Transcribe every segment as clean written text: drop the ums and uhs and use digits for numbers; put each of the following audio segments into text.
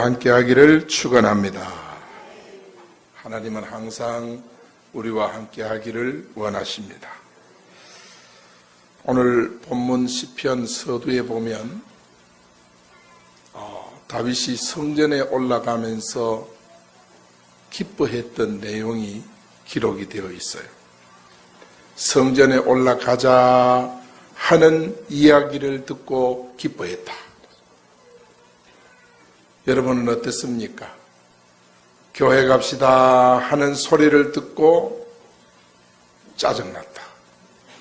함께하기를 축원합니다. 하나님은 항상 우리와 함께하기를 원하십니다. 오늘 본문 시편 서두에 보면 다윗이 성전에 올라가면서 기뻐했던 내용이 기록이 되어 있어요. 성전에 올라가자 하는 이야기를 듣고 기뻐했다. 여러분은 어땠습니까? 교회 갑시다 하는 소리를 듣고 짜증났다.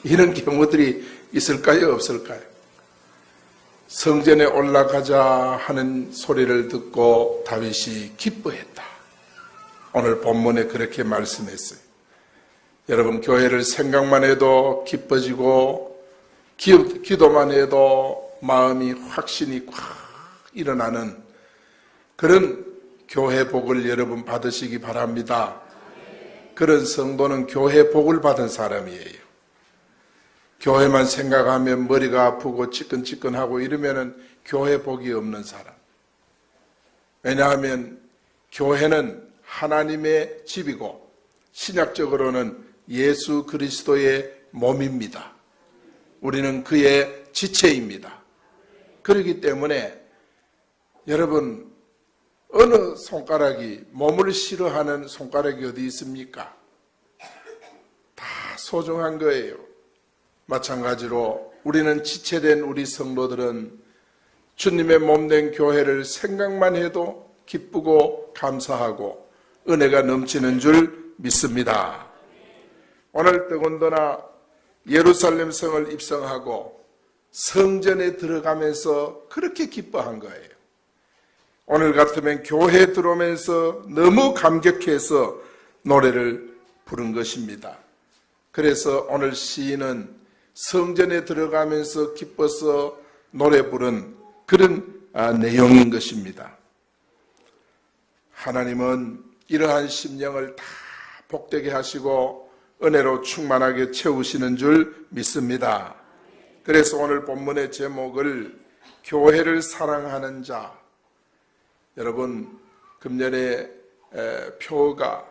이런 경우들이 있을까요? 없을까요? 성전에 올라가자 하는 소리를 듣고 다윗이 기뻐했다. 오늘 본문에 그렇게 말씀했어요. 여러분, 교회를 생각만 해도 기뻐지고 기도만 해도 마음이 확신이 콱 일어나는 그런 교회 복을 여러분 받으시기 바랍니다. 그런 성도는 교회 복을 받은 사람이에요. 교회만 생각하면 머리가 아프고 찌끈찌끈하고 이러면 교회 복이 없는 사람. 왜냐하면 교회는 하나님의 집이고 신약적으로는 예수 그리스도의 몸입니다. 우리는 그의 지체입니다. 그렇기 때문에 여러분, 어느 손가락이 몸을 싫어하는 손가락이 어디 있습니까? 다 소중한 거예요. 마찬가지로 우리는 지체된 우리 성도들은 주님의 몸된 교회를 생각만 해도 기쁘고 감사하고 은혜가 넘치는 줄 믿습니다. 오늘 더군다나 예루살렘 성을 입성하고 성전에 들어가면서 그렇게 기뻐한 거예요. 오늘 같으면 교회에 들어오면서 너무 감격해서 노래를 부른 것입니다. 그래서 오늘 시인은 성전에 들어가면서 기뻐서 노래 부른 그런 내용인 것입니다. 하나님은 이러한 심령을 다 복되게 하시고 은혜로 충만하게 채우시는 줄 믿습니다. 그래서 오늘 본문의 제목을 교회를 사랑하는 자. 여러분, 금년에 표가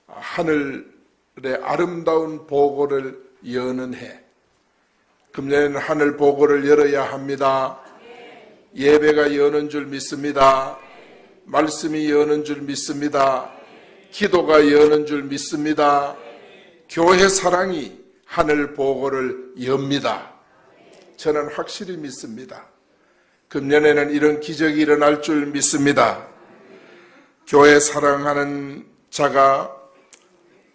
하늘의 아름다운 보고를 여는 해. 금년에는 하늘 보고를 열어야 합니다. 예배가 여는 줄 믿습니다. 말씀이 여는 줄 믿습니다. 기도가 여는 줄 믿습니다. 교회 사랑이 하늘 보고를 엽니다. 저는 확실히 믿습니다. 금년에는 이런 기적이 일어날 줄 믿습니다. 교회 사랑하는 자가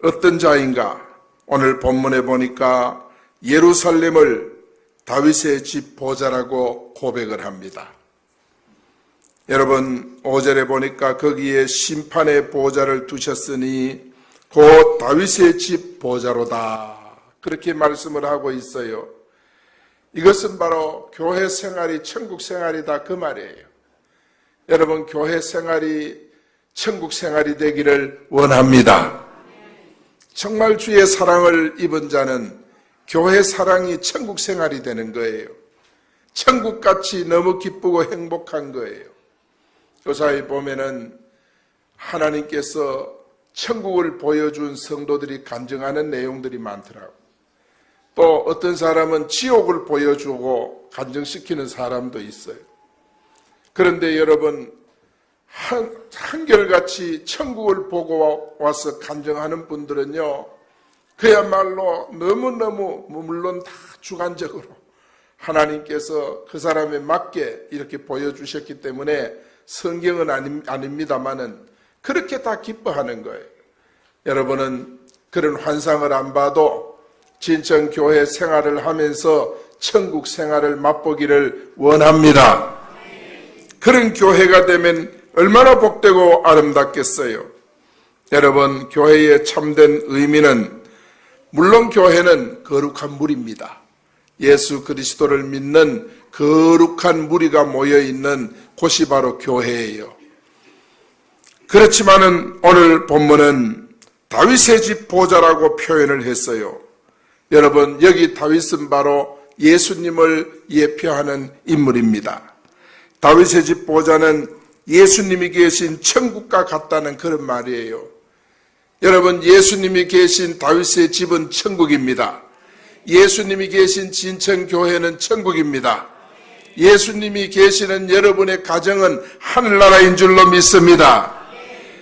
어떤 자인가? 오늘 본문에 보니까 예루살렘을 다윗의 집 보좌라고 고백을 합니다. 여러분, 5절에 보니까 거기에 심판의 보좌를 두셨으니 곧 다윗의 집 보좌로다. 그렇게 말씀을 하고 있어요. 이것은 바로 교회 생활이 천국 생활이다 그 말이에요. 여러분, 교회 생활이 천국 생활이 되기를 원합니다. 정말 주의 사랑을 입은 자는 교회 사랑이 천국 생활이 되는 거예요. 천국같이 너무 기쁘고 행복한 거예요. 그 사이 보면은 하나님께서 천국을 보여준 성도들이 간증하는 내용들이 많더라고요. 또 어떤 사람은 지옥을 보여주고 간증시키는 사람도 있어요. 그런데 여러분, 한결같이 천국을 보고 와서 간증하는 분들은요, 그야말로 너무너무 물론 다 주관적으로 하나님께서 그 사람에 맞게 이렇게 보여주셨기 때문에 성경은 아닙니다만은 그렇게 다 기뻐하는 거예요. 여러분은 그런 환상을 안 봐도 진천 교회 생활을 하면서 천국 생활을 맛보기를 원합니다. 그런 교회가 되면 얼마나 복되고 아름답겠어요. 여러분, 교회의 참된 의미는 물론 교회는 거룩한 무리입니다. 예수 그리스도를 믿는 거룩한 무리가 모여있는 곳이 바로 교회예요. 그렇지만은 오늘 본문은 다윗의 집 보좌라고 표현을 했어요. 여러분, 여기 다윗은 바로 예수님을 예표하는 인물입니다. 다윗의 집 보좌는 예수님이 계신 천국과 같다는 그런 말이에요. 여러분, 예수님이 계신 다윗의 집은 천국입니다. 예수님이 계신 진천교회는 천국입니다. 예수님이 계시는 여러분의 가정은 하늘나라인 줄로 믿습니다.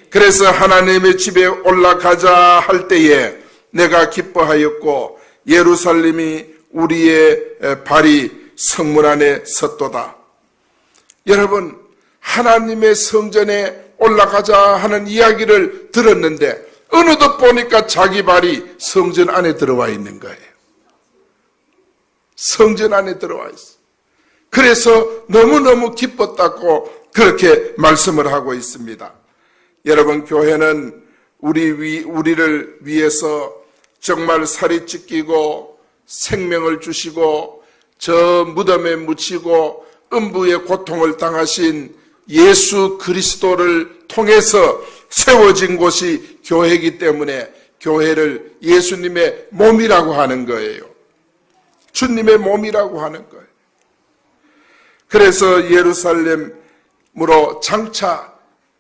그래서 하나님의 집에 올라가자 할 때에 내가 기뻐하였고 예루살렘이 우리의 발이 성문 안에 섰도다. 여러분, 하나님의 성전에 올라가자 하는 이야기를 들었는데 어느덧 보니까 자기 발이 성전 안에 들어와 있는 거예요. 성전 안에 들어와 있어. 그래서 너무너무 기뻤다고 그렇게 말씀을 하고 있습니다. 여러분, 교회는 우리를 위해서 정말 살이 찢기고 생명을 주시고 저 무덤에 묻히고 음부의 고통을 당하신 예수 그리스도를 통해서 세워진 곳이 교회이기 때문에 교회를 예수님의 몸이라고 하는 거예요. 주님의 몸이라고 하는 거예요. 그래서 예루살렘으로 장차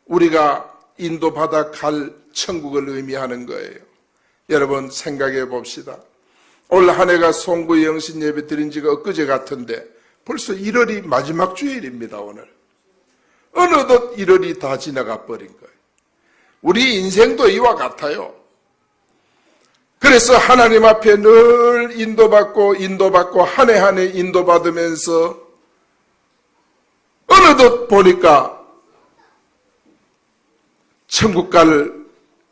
우리가 인도받아 갈 천국을 의미하는 거예요. 여러분, 생각해 봅시다. 올 한 해가 송구 영신 예배 드린 지가 엊그제 같은데 벌써 1월이 마지막 주일입니다. 오늘 어느덧 1월이 다 지나가 버린 거예요. 우리 인생도 이와 같아요. 그래서 하나님 앞에 늘 인도받고 한 해 한 해 인도받으면서 어느덧 보니까 천국 갈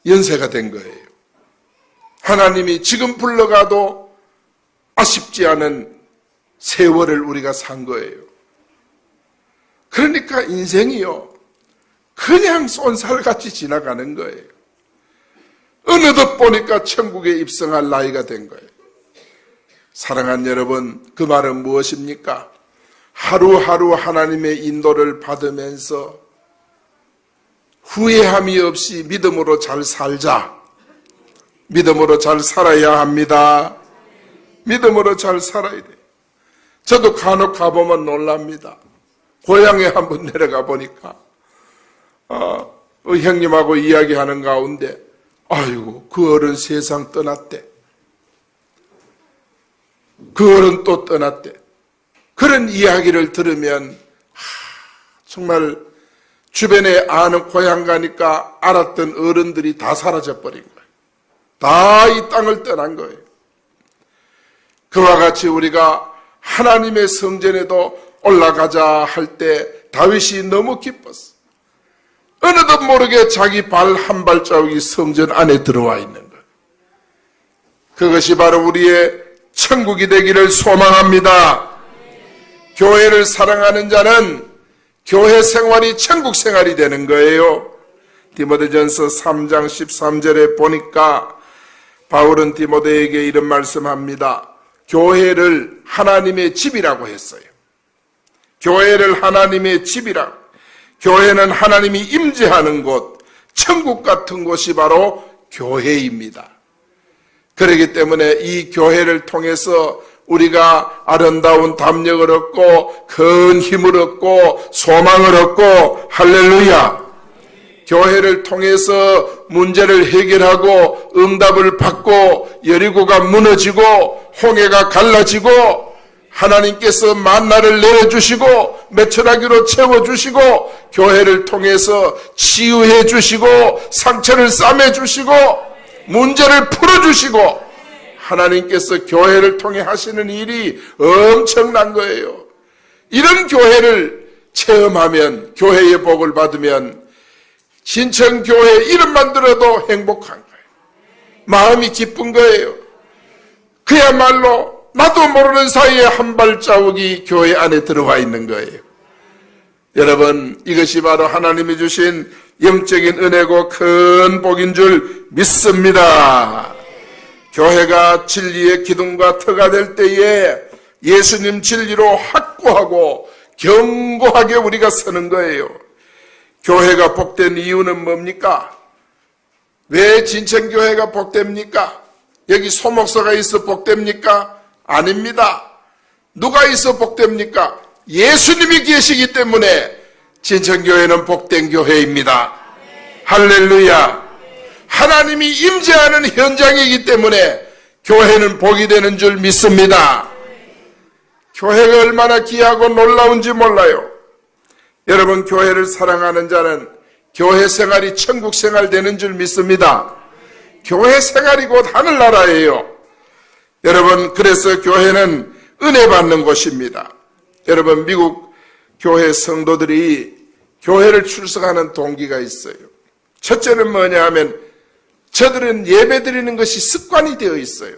연세가 된 거예요. 하나님이 지금 불러가도 아쉽지 않은 세월을 우리가 산 거예요. 그러니까 인생이요, 그냥 쏜살같이 지나가는 거예요. 어느덧 보니까 천국에 입성할 나이가 된 거예요. 사랑하는 여러분, 그 말은 무엇입니까? 하루하루 하나님의 인도를 받으면서 후회함이 없이 믿음으로 잘 살자. 믿음으로 잘 살아야 합니다. 믿음으로 잘 살아야 돼요. 저도 간혹 가보면 놀랍니다. 고향에 한번 내려가 보니까 형님하고 이야기하는 가운데 아이고, 그 어른 세상 떠났대. 그 어른 또 떠났대. 그런 이야기를 들으면 정말 주변에 아는 고향 가니까 알았던 어른들이 다 사라져버린 거예요. 다 이 땅을 떠난 거예요. 그와 같이 우리가 하나님의 성전에도 올라가자 할 때 다윗이 너무 기뻤어. 어느덧 모르게 자기 발 한 발자국이 성전 안에 들어와 있는 거예요. 그것이 바로 우리의 천국이 되기를 소망합니다. 교회를 사랑하는 자는 교회 생활이 천국 생활이 되는 거예요. 디모데전서 3장 13절에 보니까 바울은 디모데에게 이런 말씀합니다. 교회를 하나님의 집이라고 했어요. 교회를 하나님의 집이라고. 교회는 하나님이 임재하는 곳, 천국 같은 곳이 바로 교회입니다. 그렇기 때문에 이 교회를 통해서 우리가 아름다운 담력을 얻고 큰 힘을 얻고 소망을 얻고 할렐루야. 교회를 통해서 문제를 해결하고 응답을 받고 여리고가 무너지고 홍해가 갈라지고 하나님께서 만나를 내려주시고 메추라기로 채워주시고 교회를 통해서 치유해 주시고 상처를 싸매 주시고 문제를 풀어주시고 하나님께서 교회를 통해 하시는 일이 엄청난 거예요. 이런 교회를 체험하면, 교회의 복을 받으면 신천교회 이름만 들어도 행복한 거예요. 마음이 기쁜 거예요. 그야말로 나도 모르는 사이에 한 발자국이 교회 안에 들어와 있는 거예요. 여러분, 이것이 바로 하나님이 주신 영적인 은혜고 큰 복인 줄 믿습니다. 교회가 진리의 기둥과 터가 될 때에 예수님 진리로 확고하고 견고하게 우리가 서는 거예요. 교회가 복된 이유는 뭡니까? 왜 진천교회가 복됩니까? 여기 소목사가 있어 복됩니까? 아닙니다. 누가 있어 복됩니까? 예수님이 계시기 때문에 진천교회는 복된 교회입니다. 할렐루야. 하나님이 임재하는 현장이기 때문에 교회는 복이 되는 줄 믿습니다. 교회가 얼마나 귀하고 놀라운지 몰라요. 여러분, 교회를 사랑하는 자는 교회 생활이 천국 생활 되는 줄 믿습니다. 교회 생활이 곧 하늘나라예요. 여러분, 그래서 교회는 은혜 받는 곳입니다. 여러분, 미국 교회 성도들이 교회를 출석하는 동기가 있어요. 첫째는 뭐냐 하면 저들은 예배 드리는 것이 습관이 되어 있어요.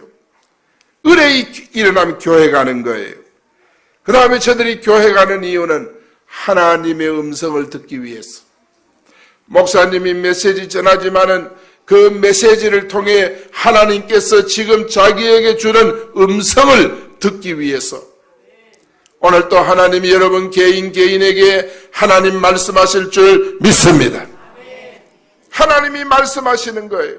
의뢰이 일어나면 교회 가는 거예요. 그 다음에 저들이 교회 가는 이유는 하나님의 음성을 듣기 위해서. 목사님이 메시지 전하지만은 그 메시지를 통해 하나님께서 지금 자기에게 주는 음성을 듣기 위해서. 오늘 또 하나님이 여러분 개인에게 하나님 말씀하실 줄 믿습니다. 하나님이 말씀하시는 거예요.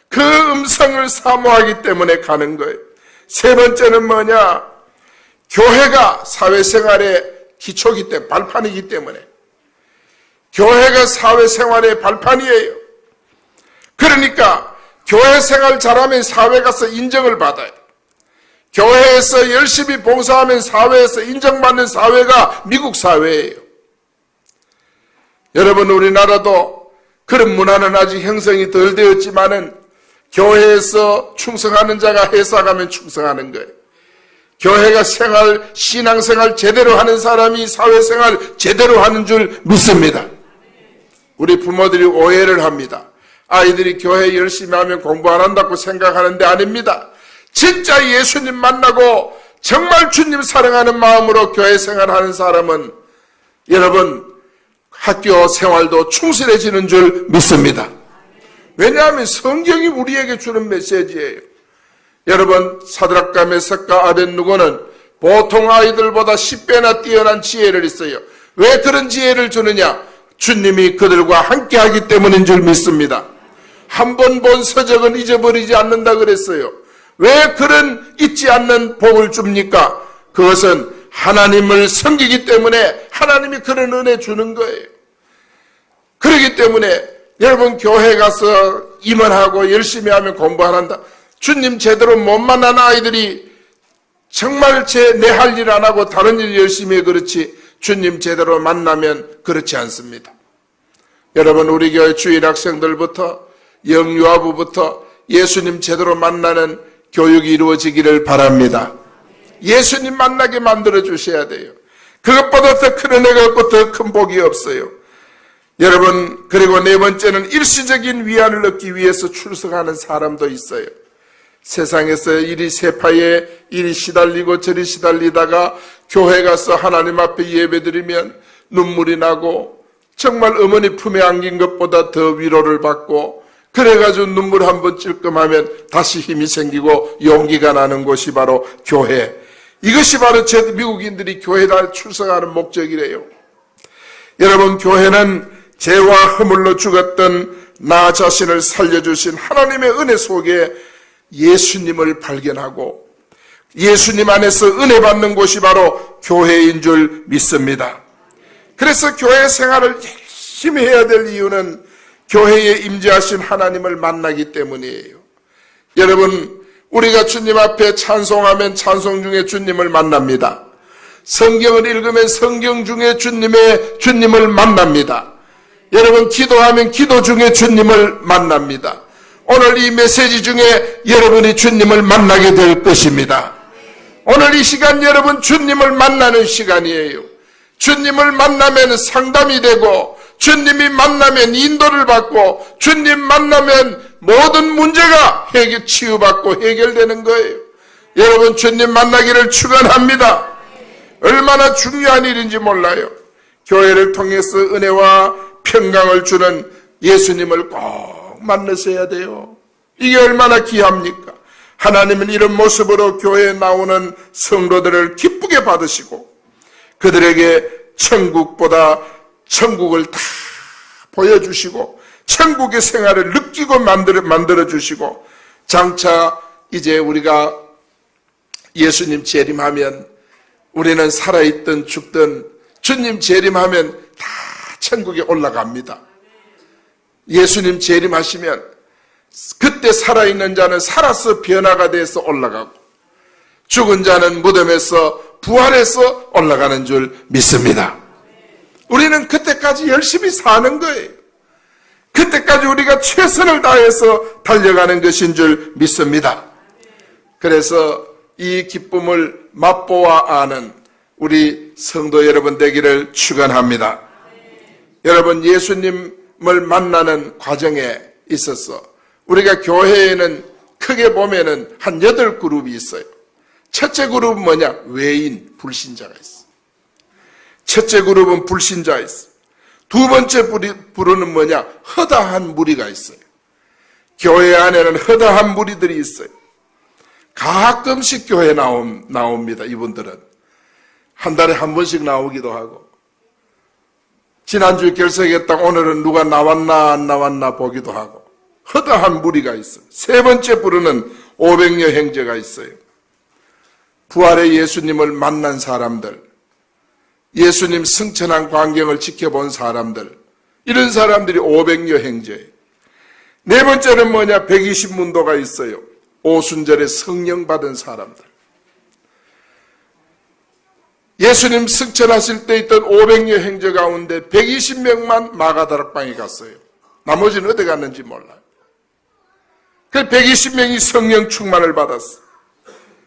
그 음성을 사모하기 때문에 가는 거예요. 세 번째는 뭐냐? 교회가 사회생활의 기초이기 때문에, 발판이기 때문에. 교회가 사회생활의 발판이에요. 그러니까 교회 생활 잘하면 사회 가서 인정을 받아요. 교회에서 열심히 봉사하면 사회에서 인정받는 사회가 미국 사회예요. 여러분, 우리나라도 그런 문화는 아직 형성이 덜 되었지만은 교회에서 충성하는 자가 회사 가면 충성하는 거예요. 교회가 신앙생활 제대로 하는 사람이 사회생활 제대로 하는 줄 믿습니다. 우리 부모들이 오해를 합니다. 아이들이 교회 열심히 하면 공부 안 한다고 생각하는데 아닙니다. 진짜 예수님 만나고 정말 주님 사랑하는 마음으로 교회 생활하는 사람은 여러분 학교 생활도 충실해지는 줄 믿습니다. 왜냐하면 성경이 우리에게 주는 메시지예요. 여러분, 사드락과 메삭과 아벳느고는 보통 아이들보다 10배나 뛰어난 지혜를 있어요. 왜 그런 지혜를 주느냐? 주님이 그들과 함께하기 때문인 줄 믿습니다. 한 번 본 서적은 잊어버리지 않는다 그랬어요. 왜 그런 잊지 않는 복을 줍니까? 그것은 하나님을 섬기기 때문에 하나님이 그런 은혜 주는 거예요. 그렇기 때문에 여러분, 교회 가서 임원하고 열심히 하면 공부 안 한다. 주님 제대로 못 만난 아이들이 정말 내 할 일 안 하고 다른 일 열심히 해 그렇지 주님 제대로 만나면 그렇지 않습니다. 여러분, 우리 교회 주일 학생들부터 영유아부부터 예수님 제대로 만나는 교육이 이루어지기를 바랍니다. 예수님 만나게 만들어 주셔야 돼요. 그것보다 더 큰 은혜가 없고 더 큰 복이 없어요. 여러분, 그리고 네 번째는 일시적인 위안을 얻기 위해서 출석하는 사람도 있어요. 세상에서 이리 세파에 이리 시달리고 저리 시달리다가 교회 가서 하나님 앞에 예배드리면 눈물이 나고 정말 어머니 품에 안긴 것보다 더 위로를 받고 그래가지고 눈물 한번 찔끔하면 다시 힘이 생기고 용기가 나는 곳이 바로 교회. 이것이 바로 미국인들이 교회에 출석하는 목적이래요. 여러분, 교회는 죄와 허물로 죽었던 나 자신을 살려주신 하나님의 은혜 속에 예수님을 발견하고 예수님 안에서 은혜 받는 곳이 바로 교회인 줄 믿습니다. 그래서 교회 생활을 열심히 해야 될 이유는 교회에 임재하신 하나님을 만나기 때문이에요. 여러분, 우리가 주님 앞에 찬송하면 찬송 중에 주님을 만납니다. 성경을 읽으면 성경 중에 주님을 만납니다. 여러분, 기도하면 기도 중에 주님을 만납니다. 오늘 이 메시지 중에 여러분이 주님을 만나게 될 것입니다. 오늘 이 시간 여러분 주님을 만나는 시간이에요. 주님을 만나면 상담이 되고 주님이 만나면 인도를 받고 주님 만나면 모든 문제가 치유받고 해결되는 거예요. 여러분, 주님 만나기를 축원합니다. 얼마나 중요한 일인지 몰라요. 교회를 통해서 은혜와 평강을 주는 예수님을 꼭 만나셔야 돼요. 이게 얼마나 귀합니까? 하나님은 이런 모습으로 교회에 나오는 성도들을 기쁘게 받으시고 그들에게 천국을 다 보여주시고 천국의 생활을 느끼고 만들어주시고 장차 이제 우리가 예수님 재림하면 우리는 살아있든 죽든 주님 재림하면 다 천국에 올라갑니다. 예수님 재림하시면 그때 살아있는 자는 살아서 변화가 돼서 올라가고 죽은 자는 무덤에서 부활해서 올라가는 줄 믿습니다. 우리는 그때까지 열심히 사는 거예요. 그때까지 우리가 최선을 다해서 달려가는 것인 줄 믿습니다. 그래서 이 기쁨을 맛보아 아는 우리 성도 여러분 되기를 축원합니다. 여러분, 예수님을 만나는 과정에 있어서 우리가 교회에는 크게 보면은 한 8그룹이 있어요. 첫째 그룹은 뭐냐? 외인, 불신자가 있어. 첫째 그룹은 불신자가 있어. 두 번째 부류는 뭐냐? 허다한 무리가 있어요. 교회 안에는 허다한 무리들이 있어요. 가끔씩 교회에 나옵니다. 이분들은 한 달에 한 번씩 나오기도 하고, 지난주에 결석했다 오늘은 누가 나왔나 안 나왔나 보기도 하고, 허다한 무리가 있어요. 세 번째 부류는 500여 형제가 있어요. 부활의 예수님을 만난 사람들, 예수님 승천한 광경을 지켜본 사람들, 이런 사람들이 500여 형제예요. 네 번째는 뭐냐? 120문도가 있어요. 오순절에 성령 받은 사람들. 예수님 승천하실 때 있던 500여 형제 가운데 120명만 마가다락방에 갔어요. 나머지는 어디 갔는지 몰라요. 그 120명이 성령 충만을 받았어요.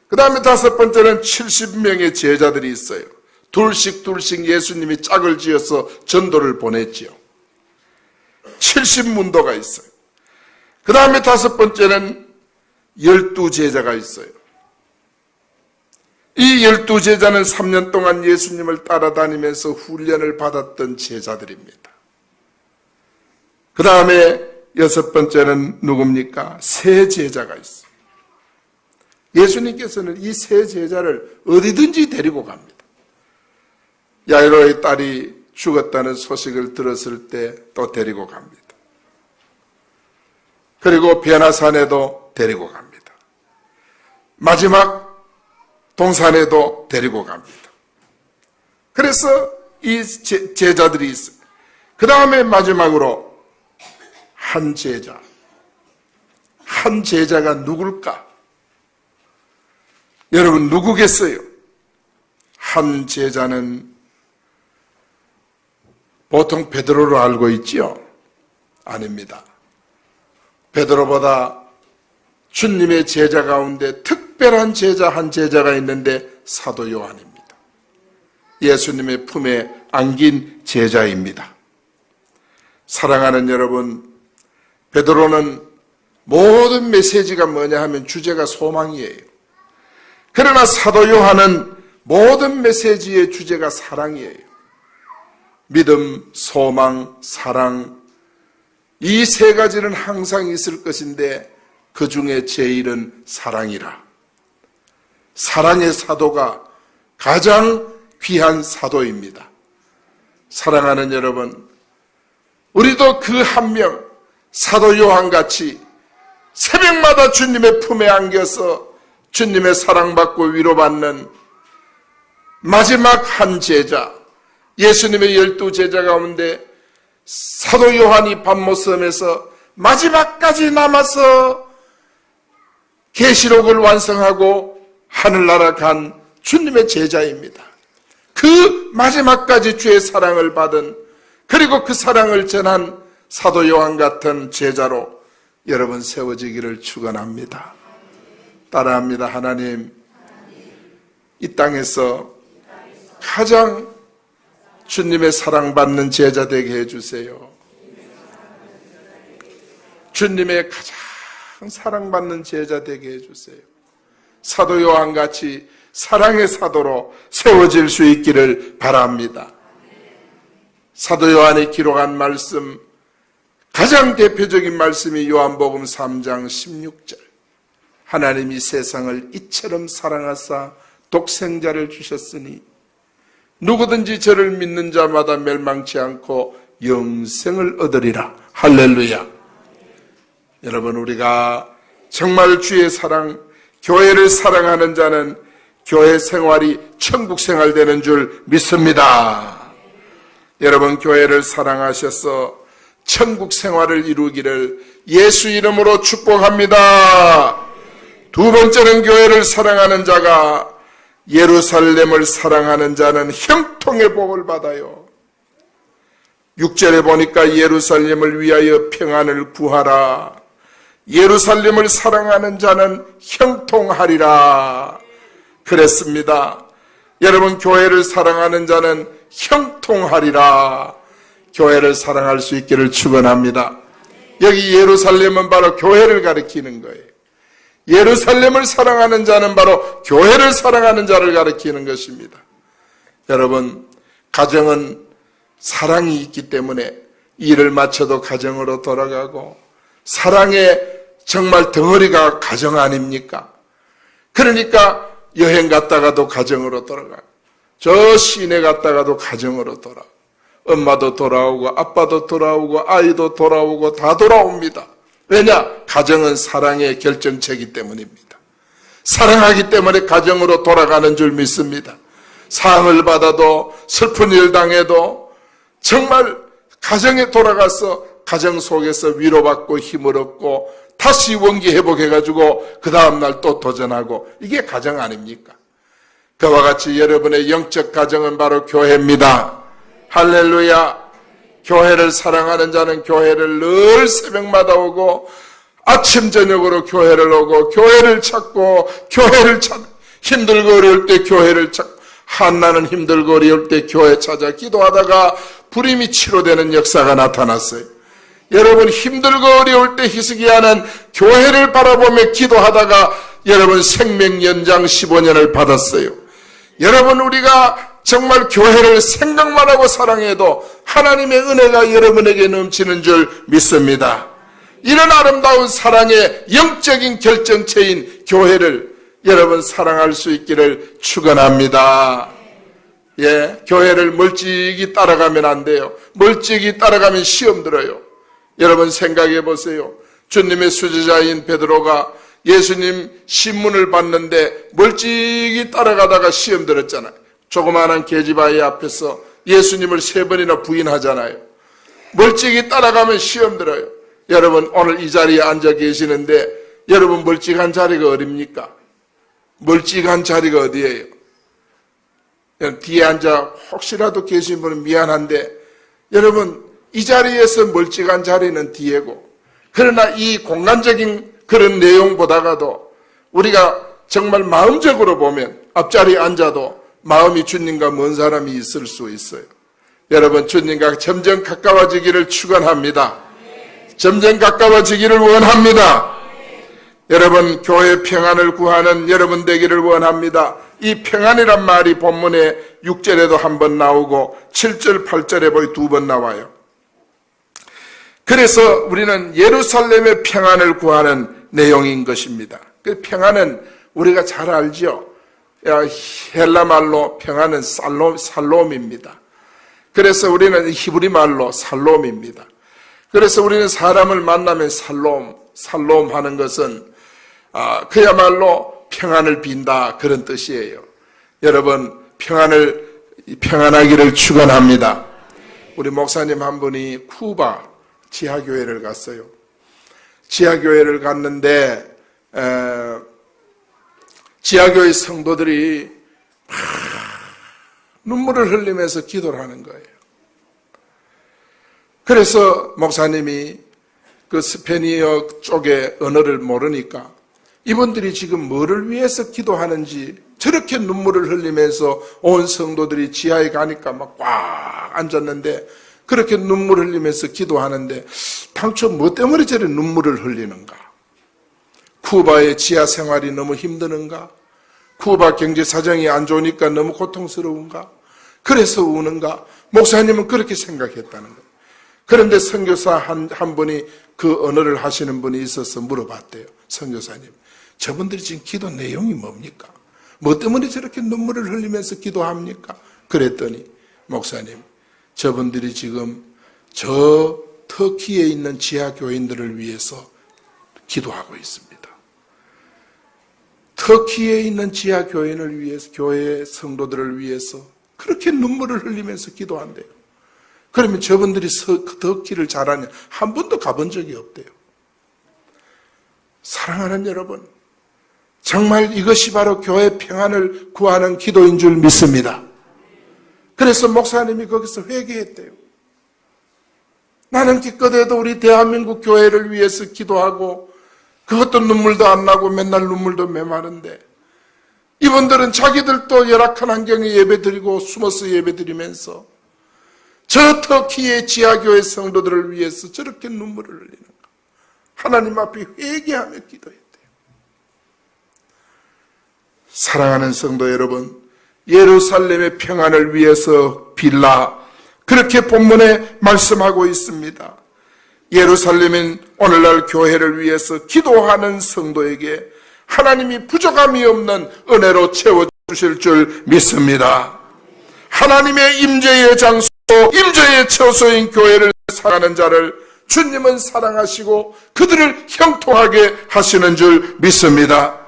그 다음에 다섯 번째는 70명의 제자들이 있어요. 둘씩 예수님이 짝을 지어서 전도를 보냈지요. 70문도가 있어요. 그 다음에 다섯 번째는 12제자가 있어요. 이 12제자는 3년 동안 예수님을 따라다니면서 훈련을 받았던 제자들입니다. 그 다음에 여섯 번째는 누굽니까? 세 제자가 있어요. 예수님께서는 이 세 제자를 어디든지 데리고 갑니다. 야이로의 딸이 죽었다는 소식을 들었을 때 또 데리고 갑니다. 그리고 베나산에도 데리고 갑니다. 마지막 동산에도 데리고 갑니다. 그래서 이 제자들이 있어요. 그 다음에 마지막으로 한 제자가 누굴까? 여러분, 누구겠어요? 한 제자는 보통 베드로로 알고 있지요? 아닙니다. 베드로보다 주님의 제자 가운데 특별한 제자 한 제자가 있는데 사도 요한입니다. 예수님의 품에 안긴 제자입니다. 사랑하는 여러분, 베드로는 모든 메시지가 뭐냐 하면 주제가 소망이에요. 그러나 사도 요한은 모든 메시지의 주제가 사랑이에요. 믿음, 소망, 사랑, 이 세 가지는 항상 있을 것인데 그 중에 제일은 사랑이라. 사랑의 사도가 가장 귀한 사도입니다. 사랑하는 여러분, 우리도 그 한 명, 사도 요한같이 새벽마다 주님의 품에 안겨서 주님의 사랑받고 위로받는 마지막 한 제자, 예수님의 12제자 가운데 사도 요한이 밤모섬에서 마지막까지 남아서 계시록을 완성하고 하늘나라 간 주님의 제자입니다. 그 마지막까지 주의 사랑을 받은, 그리고 그 사랑을 전한 사도 요한 같은 제자로 여러분 세워지기를 축원합니다. 따라합니다. 하나님, 이 땅에서 가장 주님의 사랑받는 제자 되게 해주세요. 주님의 가장 사랑받는 제자 되게 해주세요. 사도 요한같이 사랑의 사도로 세워질 수 있기를 바랍니다. 사도 요한이 기록한 말씀, 가장 대표적인 말씀이 요한복음 3장 16절. 하나님이 세상을 이처럼 사랑하사 독생자를 주셨으니 누구든지 저를 믿는 자마다 멸망치 않고 영생을 얻으리라. 할렐루야. 여러분, 우리가 정말 주의 사랑, 교회를 사랑하는 자는 교회 생활이 천국 생활 되는 줄 믿습니다. 여러분 교회를 사랑하셔서 천국 생활을 이루기를 예수 이름으로 축복합니다. 두 번째는 교회를 사랑하는 자가 예루살렘을 사랑하는 자는 형통의 복을 받아요. 6절에 보니까 예루살렘을 위하여 평안을 구하라. 예루살렘을 사랑하는 자는 형통하리라. 그랬습니다. 여러분 교회를 사랑하는 자는 형통하리라. 교회를 사랑할 수 있기를 축원합니다. 여기 예루살렘은 바로 교회를 가리키는 거예요. 예루살렘을 사랑하는 자는 바로 교회를 사랑하는 자를 가리키는 것입니다. 여러분, 가정은 사랑이 있기 때문에 일을 마쳐도 가정으로 돌아가고, 사랑의 정말 덩어리가 가정 아닙니까? 그러니까 여행 갔다가도 가정으로 돌아가고, 저 시내 갔다가도 가정으로 돌아가고, 엄마도 돌아오고 아빠도 돌아오고 아이도 돌아오고 다 돌아옵니다. 왜냐? 가정은 사랑의 결정체이기 때문입니다. 사랑하기 때문에 가정으로 돌아가는 줄 믿습니다. 상을 받아도 슬픈 일 당해도 정말 가정에 돌아가서 가정 속에서 위로받고 힘을 얻고 다시 원기 회복해가지고 그 다음날 또 도전하고, 이게 가정 아닙니까? 그와 같이 여러분의 영적 가정은 바로 교회입니다. 할렐루야. 교회를 사랑하는 자는 교회를 늘 새벽마다 오고 아침 저녁으로 교회를 오고 교회를 찾고 교회를 힘들고 어려울 때 교회를 찾고, 한나는 힘들고 어려울 때 교회 찾아 기도하다가 불임이 치료되는 역사가 나타났어요. 여러분 힘들고 어려울 때 히스기야는 교회를 바라보며 기도하다가 여러분 생명 연장 15년을 받았어요. 여러분 우리가 정말 교회를 생각만 하고 사랑해도 하나님의 은혜가 여러분에게 넘치는 줄 믿습니다. 이런 아름다운 사랑의 영적인 결정체인 교회를 여러분 사랑할 수 있기를 축원합니다. 예, 교회를 멀찍이 따라가면 안 돼요. 멀찍이 따라가면 시험 들어요. 여러분 생각해 보세요. 주님의 수제자인 베드로가 예수님 신문을 받는데 멀찍이 따라가다가 시험 들었잖아요. 조그마한 계집아이 앞에서 예수님을 3번이나 부인하잖아요. 멀찍이 따라가면 시험 들어요. 여러분 오늘 이 자리에 앉아 계시는데 여러분 멀찍한 자리가 어딥니까? 멀찍한 자리가 어디예요? 뒤에 앉아 혹시라도 계신 분은 미안한데 여러분 이 자리에서 멀찍한 자리는 뒤에고, 그러나 이 공간적인 그런 내용보다가도 우리가 정말 마음적으로 보면 앞자리에 앉아도 마음이 주님과 먼 사람이 있을 수 있어요. 여러분 주님과 점점 가까워지기를 축원합니다. 점점 가까워지기를 원합니다. 여러분 교회 평안을 구하는 여러분 되기를 원합니다. 이 평안이란 말이 본문에 6절에도 한 번 나오고 7절 8절에 보이 2번 나와요. 그래서 우리는 예루살렘의 평안을 구하는 내용인 것입니다. 그 평안은 우리가 잘 알죠. 헬라 말로 평안은 살롬입니다. 그래서 우리는 히브리 말로 살롬입니다. 그래서 우리는 사람을 만나면 살롬 하는 것은 그야말로 평안을 빈다 그런 뜻이에요. 여러분 평안하기를 축원합니다. 우리 목사님 한 분이 쿠바 지하교회를 갔어요. 지하교회를 갔는데 지하교회 성도들이 눈물을 흘리면서 기도를 하는 거예요. 그래서 목사님이 그 스페니어 쪽의 언어를 모르니까 이분들이 지금 뭐를 위해서 기도하는지 저렇게 눈물을 흘리면서 온 성도들이 지하에 가니까 막 꽉 앉았는데 그렇게 눈물을 흘리면서 기도하는데 당초 뭐 때문에 저런 눈물을 흘리는가? 쿠바의 지하 생활이 너무 힘드는가? 쿠바 경제 사정이 안 좋으니까 너무 고통스러운가? 그래서 우는가? 목사님은 그렇게 생각했다는 거예요. 그런데 선교사 한 분이 그 언어를 하시는 분이 있어서 물어봤대요. 선교사님, 저분들이 지금 기도 내용이 뭡니까? 뭐 때문에 저렇게 눈물을 흘리면서 기도합니까? 그랬더니 목사님, 저분들이 지금 저 터키에 있는 지하교인들을 위해서 기도하고 있습니다. 터키에 있는 지하교인을 위해서, 교회 성도들을 위해서 그렇게 눈물을 흘리면서 기도한대요. 그러면 저분들이 더 길을 잘하냐? 한 번도 가본 적이 없대요. 사랑하는 여러분, 정말 이것이 바로 교회 평안을 구하는 기도인 줄 믿습니다. 그래서 목사님이 거기서 회개했대요. 나는 기껏해도 우리 대한민국 교회를 위해서 기도하고 그것도 눈물도 안 나고 맨날 눈물도 메마른데 이분들은 자기들도 열악한 환경에 예배드리고 숨어서 예배드리면서 저 터키의 지하교회 성도들을 위해서 저렇게 눈물을 흘리는 거. 하나님 앞에 회개하며 기도했대요. 사랑하는 성도 여러분, 예루살렘의 평안을 위해서 빌라, 그렇게 본문에 말씀하고 있습니다. 예루살렘은 오늘날 교회를 위해서 기도하는 성도에게 하나님이 부족함이 없는 은혜로 채워주실 줄 믿습니다. 하나님의 임재의 장소, 임재의 처소인 교회를 사랑하는 자를 주님은 사랑하시고 그들을 형통하게 하시는 줄 믿습니다.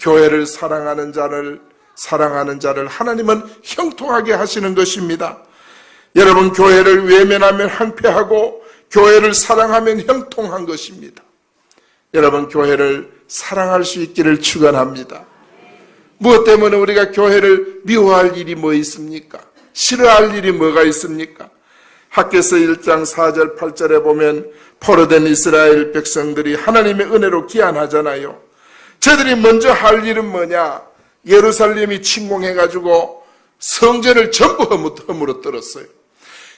교회를 사랑하는 자를 하나님은 형통하게 하시는 것입니다. 여러분, 교회를 외면하면 황폐하고 교회를 사랑하면 형통한 것입니다. 여러분, 교회를 사랑할 수 있기를 축원합니다. 무엇 때문에 우리가 교회를 미워할 일이 뭐 있습니까? 싫어할 일이 뭐가 있습니까? 학개서 1장 4절 8절에 보면 포로된 이스라엘 백성들이 하나님의 은혜로 귀환하잖아요. 저들이 먼저 할 일은 뭐냐? 예루살렘이 침공해가지고 성전을 전부 허물어뜨렸어요.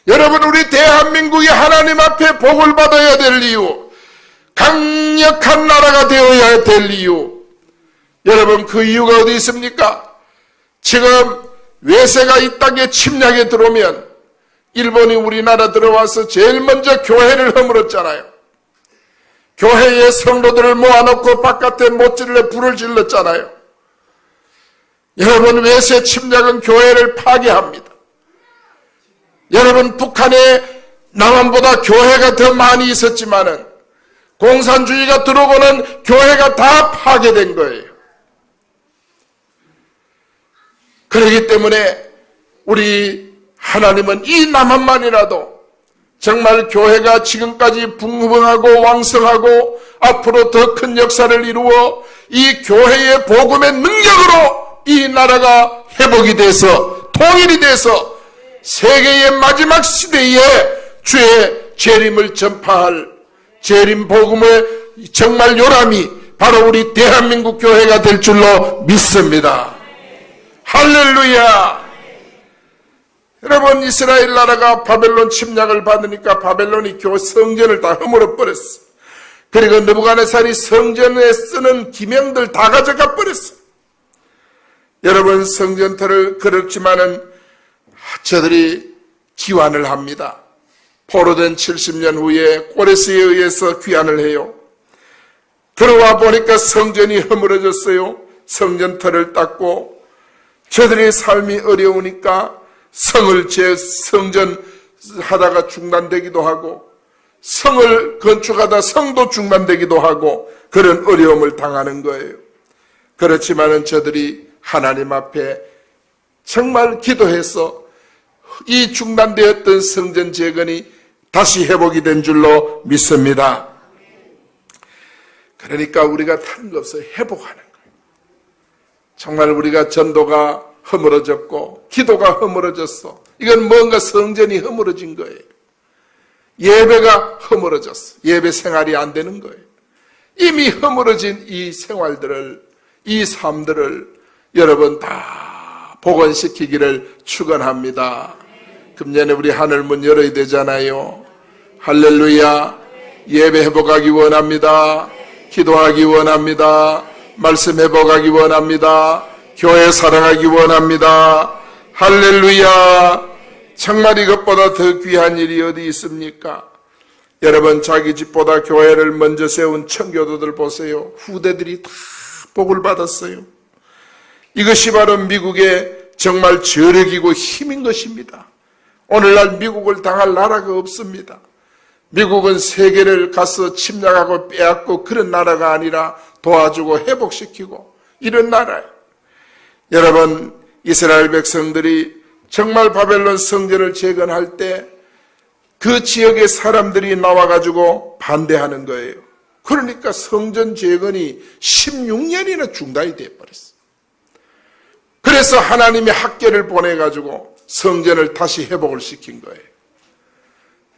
여러분, 우리 대한민국이 하나님 앞에 복을 받아야 될 이유, 강력한 나라가 되어야 될 이유, 여러분, 그 이유가 어디 있습니까? 지금 외세가 이 땅에 침략에 들어오면 일본이 우리나라 들어와서 제일 먼저 교회를 허물었잖아요. 교회의 성도들을 모아놓고 바깥에 못질러 불을 질렀잖아요. 여러분, 외세 침략은 교회를 파괴합니다. 여러분, 북한에 남한보다 교회가 더 많이 있었지만은 공산주의가 들어오고는 교회가 다 파괴된 거예요. 그렇기 때문에 우리 하나님은 이 남한만이라도 정말 교회가 지금까지 붕흥하고 왕성하고 앞으로 더 큰 역사를 이루어 이 교회의 복음의 능력으로 이 나라가 회복이 돼서 통일이 돼서 세계의 마지막 시대에 주의 재림을 전파할 재림 복음의 정말 요람이 바로 우리 대한민국 교회가 될 줄로 믿습니다. 할렐루야. 여러분, 이스라엘 나라가 바벨론 침략을 받으니까 바벨론이 성전을 다 허물어 버렸어. 그리고 느부갓네살이 성전에 쓰는 기명들 다 가져가 버렸어. 여러분, 성전터를 그렇지만은 저들이 귀환을 합니다. 포로된 70년 후에 고레스에 의해서 귀환을 해요. 들어와 보니까 성전이 허물어졌어요. 성전터를 닦고 저들의 삶이 어려우니까 성을 재성전 하다가 중단되기도 하고 성을 건축하다 성도 중단되기도 하고 그런 어려움을 당하는 거예요. 그렇지만은 저들이 하나님 앞에 정말 기도해서 이 중단되었던 성전 재건이 다시 회복이 된 줄로 믿습니다. 그러니까 우리가 다른 거 없어요. 회복하는 거예요. 정말 우리가 전도가 허물어졌고 기도가 허물어졌어. 이건 뭔가 성전이 허물어진 거예요. 예배가 허물어졌어. 예배 생활이 안 되는 거예요. 이미 허물어진 이 생활들을, 이 삶들을 여러분 다 복원시키기를 축원합니다. 금년에 우리 하늘문 열어야 되잖아요. 할렐루야. 예배 회복하기 원합니다. 기도하기 원합니다. 말씀 회복하기 원합니다. 교회 사랑하기 원합니다. 할렐루야. 정말 이것보다 더 귀한 일이 어디 있습니까? 여러분, 자기 집보다 교회를 먼저 세운 청교도들 보세요. 후대들이 다 복을 받았어요. 이것이 바로 미국의 정말 저력이고 힘인 것입니다. 오늘날 미국을 당할 나라가 없습니다. 미국은 세계를 가서 침략하고 빼앗고 그런 나라가 아니라 도와주고 회복시키고 이런 나라예요. 여러분, 이스라엘 백성들이 정말 바벨론 성전을 재건할 때 그 지역의 사람들이 나와가지고 반대하는 거예요. 그러니까 성전 재건이 16년이나 중단이 되어버렸어요. 그래서 하나님이 학계를 보내가지고 성전을 다시 회복을 시킨 거예요.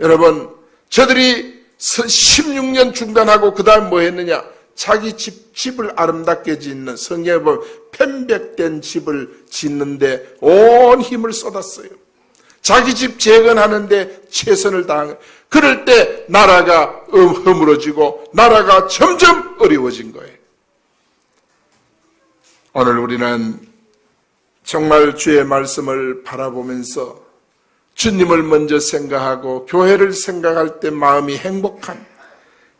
여러분, 저들이 16년 중단하고 그 다음 뭐 했느냐? 자기 집을 아름답게 짓는, 성경에 보면 편백된 집을 짓는데 온 힘을 쏟았어요. 자기 집 재건하는데 최선을 다한 거예요. 그럴 때 나라가 허물어지고 나라가 점점 어려워진 거예요. 오늘 우리는 정말 주의 말씀을 바라보면서 주님을 먼저 생각하고 교회를 생각할 때 마음이 행복한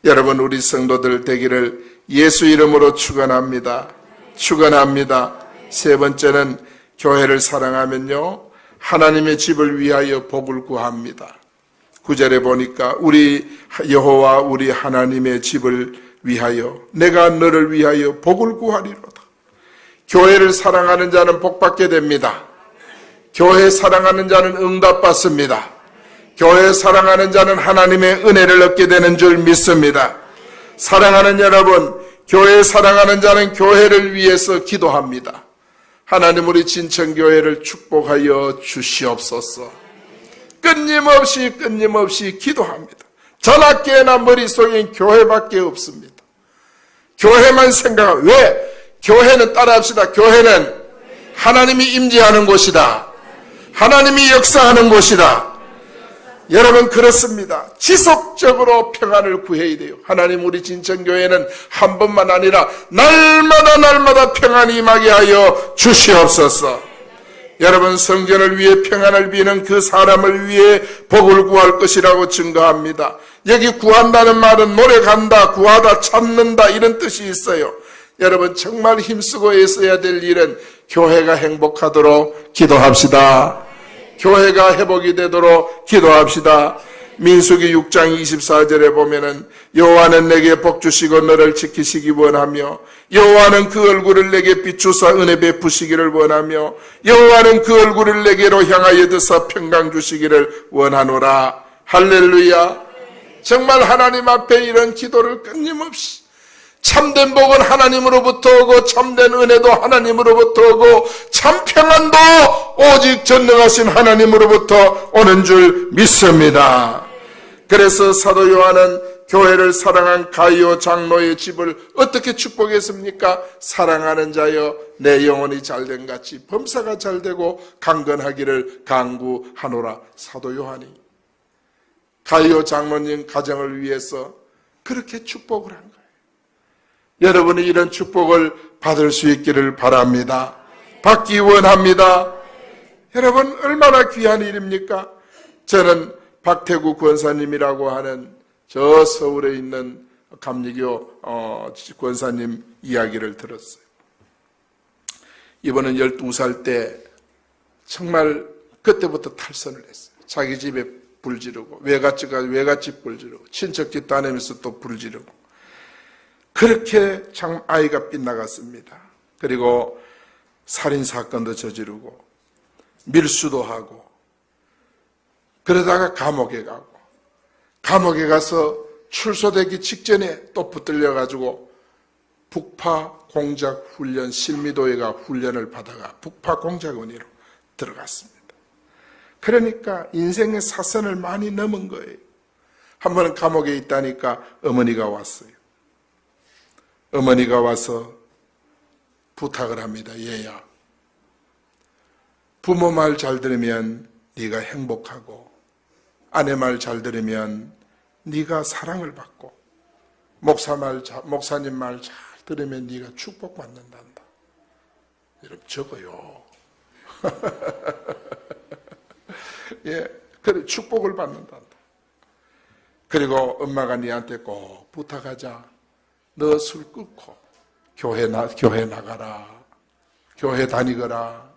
여러분 우리 성도들 되기를 예수 이름으로 축원합니다. 축원합니다. 세 번째는 교회를 사랑하면요, 하나님의 집을 위하여 복을 구합니다. 9절에 보니까 우리 여호와 우리 하나님의 집을 위하여 내가 너를 위하여 복을 구하리로다. 교회를 사랑하는 자는 복받게 됩니다. 교회 사랑하는 자는 응답받습니다. 교회 사랑하는 자는 하나님의 은혜를 얻게 되는 줄 믿습니다. 사랑하는 여러분, 교회 사랑하는 자는 교회를 위해서 기도합니다. 하나님 우리 진천교회를 축복하여 주시옵소서. 끊임없이 기도합니다. 전학교나 머릿속엔 교회밖에 없습니다. 교회만 생각하고, 왜? 교회는 따라합시다. 교회는 하나님이 임재하는 곳이다. 하나님이 역사하는 곳이다. 여러분 그렇습니다. 지속적으로 평안을 구해야 돼요. 하나님 우리 진천교회는 한 번만 아니라 날마다 평안이 임하게 하여 주시옵소서. 여러분 성전을 위해 평안을 비는 그 사람을 위해 복을 구할 것이라고 증거합니다. 여기 구한다는 말은 노력한다, 구하다, 찾는다 이런 뜻이 있어요. 여러분 정말 힘쓰고 애써야 될 일은 교회가 행복하도록 기도합시다. 교회가 회복이 되도록 기도합시다. 민수기 6장 24절에 보면은 여호와는 내게 복 주시고 너를 지키시기 원하며 여호와는 그 얼굴을 내게 비추사 은혜 베푸시기를 원하며 여호와는 그 얼굴을 내게로 향하여 드사 평강 주시기를 원하노라. 할렐루야. 정말 하나님 앞에 이런 기도를 끊임없이, 참된 복은 하나님으로부터 오고 참된 은혜도 하나님으로부터 오고 참 평안도 오직 전능하신 하나님으로부터 오는 줄 믿습니다. 그래서 사도 요한은 교회를 사랑한 가이오 장로의 집을 어떻게 축복했습니까? 사랑하는 자여 내 영혼이 잘된 같이 범사가 잘되고 강건하기를 간구하노라. 사도 요한이 가이오 장로님 가정을 위해서 그렇게 축복을 한 거예요. 여러분이 이런 축복을 받을 수 있기를 바랍니다. 받기 원합니다. 여러분 얼마나 귀한 일입니까? 저는 박태구 권사님이라고 하는 저 서울에 있는 감리교 권사님 이야기를 들었어요. 이번은 12살 때 정말 그때부터 탈선을 했어요. 자기 집에 불 지르고 외갓집 불 지르고 친척집 다니면서 또 불 지르고 그렇게 참 아이가 빗나갔습니다. 그리고 살인사건도 저지르고 밀수도 하고 그러다가 감옥에 가고 감옥에 가서 출소되기 직전에 또 붙들려가지고 북파공작훈련 실미도회가 훈련을 받아가 북파공작원으로 들어갔습니다. 그러니까 인생의 사선을 많이 넘은 거예요. 한 번은 감옥에 있다니까 어머니가 왔어요. 어머니가 와서 부탁을 합니다. 얘야, 부모 말 잘 들으면 네가 행복하고 아내 말 잘 들으면 네가 사랑을 받고 목사님 말 잘 들으면 네가 축복받는단다. 여러분 적어요. 예, 그래 축복을 받는단다. 그리고 엄마가 네한테 꼭 부탁하자. 너 술 끊고 교회 나가라. 교회 다니거라.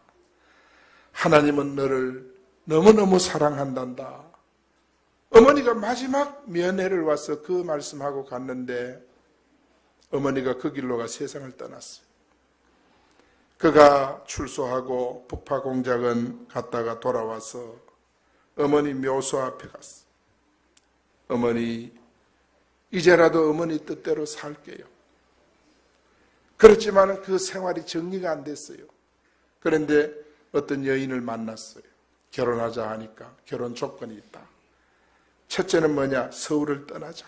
하나님은 너를 너무너무 사랑한단다. 어머니가 마지막 면회를 와서 그 말씀하고 갔는데 어머니가 그 길로가 세상을 떠났어요. 그가 출소하고 북파공작원 갔다가 돌아와서 어머니 묘소 앞에 갔어. 어머니, 이제라도 어머니 뜻대로 살게요. 그렇지만 그 생활이 정리가 안 됐어요. 그런데 어떤 여인을 만났어요. 결혼하자 하니까 결혼 조건이 있다. 첫째는 뭐냐? 서울을 떠나자.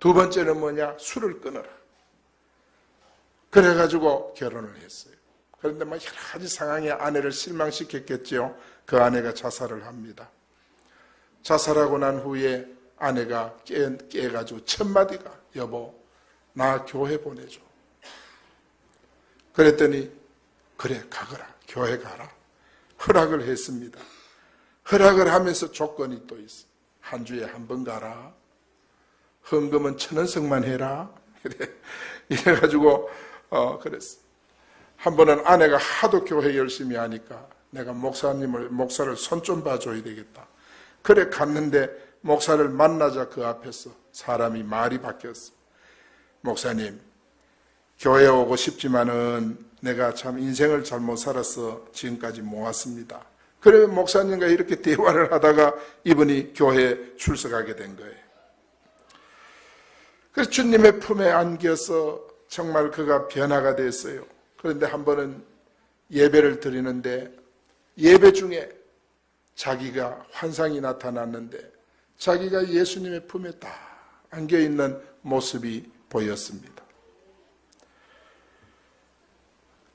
두 번째는 뭐냐? 술을 끊어라. 그래가지고 결혼을 했어요. 그런데 막 여러 가지 상황에 아내를 실망시켰겠죠. 그 아내가 자살을 합니다. 자살하고 난 후에 아내가 깨가지고 첫 마디가 여보, 나 교회 보내줘. 그랬더니 그래 가거라. 교회 가라. 허락을 했습니다. 허락을 하면서 조건이 또 있어. 한 주에 한 번 가라. 헌금은 1,000원씩만 해라. 이래가지고 그랬어. 한 번은 아내가 하도 교회 열심히 하니까 내가 목사를 손 좀 봐줘야 되겠다. 그래 갔는데 목사를 만나자 그 앞에서 사람이 말이 바뀌었어. 목사님, 교회에 오고 싶지만은 내가 참 인생을 잘못 살아서 지금까지 못 왔습니다. 그러면 목사님과 이렇게 대화를 하다가 이분이 교회에 출석하게 된 거예요. 그래서 주님의 품에 안겨서 정말 그가 변화가 됐어요. 그런데 한 번은 예배를 드리는데 예배 중에 자기가 환상이 나타났는데 자기가 예수님의 품에 딱 안겨있는 모습이 보였습니다.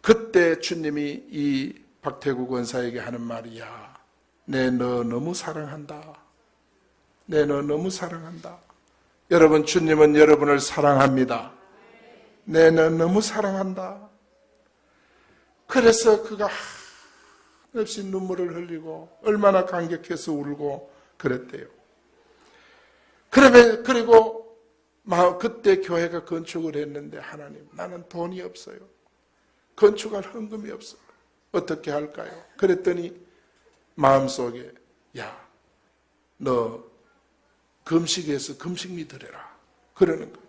그때 주님이 이 박태구 권사에게 하는 말이야. 내 너 너무 사랑한다. 내 너 너무 사랑한다. 여러분, 주님은 여러분을 사랑합니다. 내 너 너무 사랑한다. 그래서 그가 한없이 눈물을 흘리고 얼마나 감격해서 울고 그랬대요. 그리고 그때 교회가 건축을 했는데 하나님, 나는 돈이 없어요. 건축할 헌금이 없어요. 어떻게 할까요? 그랬더니 마음속에 야, 너 금식해서 금식미 드려라. 그러는 거예요.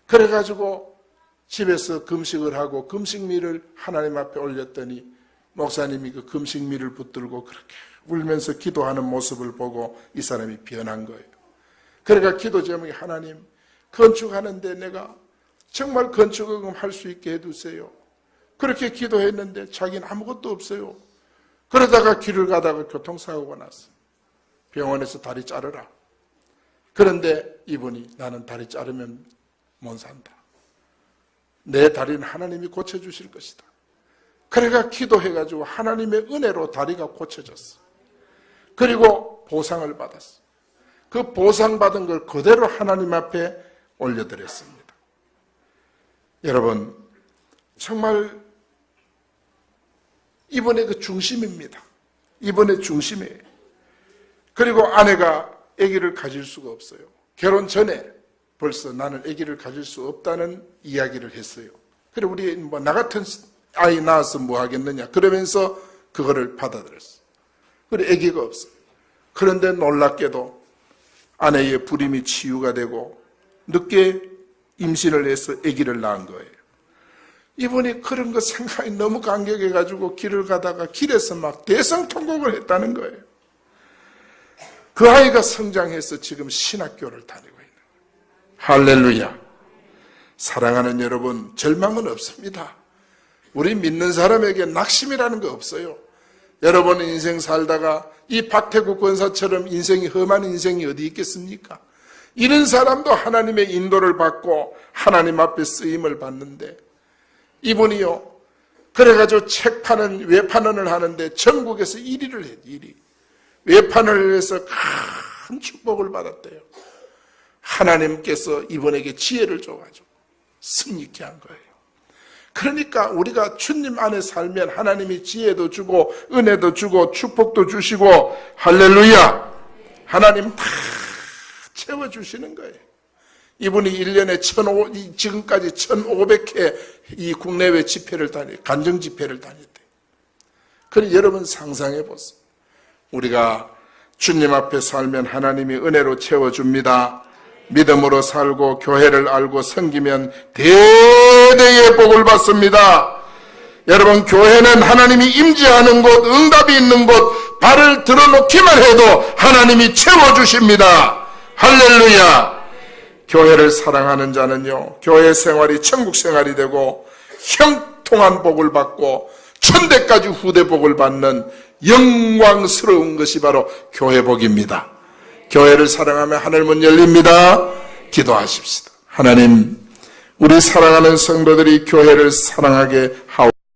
그래가지고 집에서 금식을 하고 금식미를 하나님 앞에 올렸더니 목사님이 그 금식미를 붙들고 그렇게 울면서 기도하는 모습을 보고 이 사람이 변한 거예요. 그러니까 기도 제목이 하나님, 건축하는데 내가 정말 건축을 할 수 있게 해두세요. 그렇게 기도했는데 자기는 아무것도 없어요. 그러다가 길을 가다가 교통사고가 났어. 병원에서 다리 자르라. 그런데 이분이 나는 다리 자르면 못 산다. 내 다리는 하나님이 고쳐주실 것이다. 그래가 기도해가지고 하나님의 은혜로 다리가 고쳐졌어. 그리고 보상을 받았어. 그 보상받은 걸 그대로 하나님 앞에 올려드렸습니다. 여러분, 정말 이번에 그 중심입니다. 이번에 중심이에요. 그리고 아내가 아기를 가질 수가 없어요. 결혼 전에 벌써 나는 아기를 가질 수 없다는 이야기를 했어요. 그래 우리 나 같은 아이 낳아서 뭐 하겠느냐 그러면서 그거를 받아들였어. 그래 아기가 없어. 그런데 놀랍게도 아내의 불임이 치유가 되고 늦게 임신을 해서 아기를 낳은 거예요. 이분이 그런 거 생각이 너무 감격해가지고 길을 가다가 길에서 막 대성통곡을 했다는 거예요. 그 아이가 성장해서 지금 신학교를 다니고 있는 거예요. 할렐루야. 사랑하는 여러분, 절망은 없습니다. 우리 믿는 사람에게 낙심이라는 거 없어요. 여러분 인생 살다가 이 박태구 권사처럼 인생이 험한 인생이 어디 있겠습니까? 이런 사람도 하나님의 인도를 받고 하나님 앞에 쓰임을 받는데 이분이요, 그래가지고 책 파는 외판원을 하는데 전국에서 1위를 해. 1위. 외판을 해서 큰 축복을 받았대요. 하나님께서 이분에게 지혜를 줘가지고 승리케 한 거예요. 그러니까 우리가 주님 안에 살면 하나님이 지혜도 주고 은혜도 주고 축복도 주시고 할렐루야, 하나님 다 채워주시는 거예요. 이분이 1년에 지금까지 1,500회 이 국내외 집회를 간증 집회를 다녔대요. 그래 여러분 상상해 보세요. 우리가 주님 앞에 살면 하나님이 은혜로 채워줍니다. 믿음으로 살고 교회를 알고 섬기면 대대의 복을 받습니다. 여러분 교회는 하나님이 임재하는 곳, 응답이 있는 곳, 발을 들어놓기만 해도 하나님이 채워주십니다. 할렐루야! 교회를 사랑하는 자는요, 교회 생활이 천국 생활이 되고 형통한 복을 받고 천대까지 후대 복을 받는 영광스러운 것이 바로 교회 복입니다. 교회를 사랑하면 하늘문 열립니다. 기도하십시다. 하나님, 우리 사랑하는 성도들이 교회를 사랑하게 하옵소서.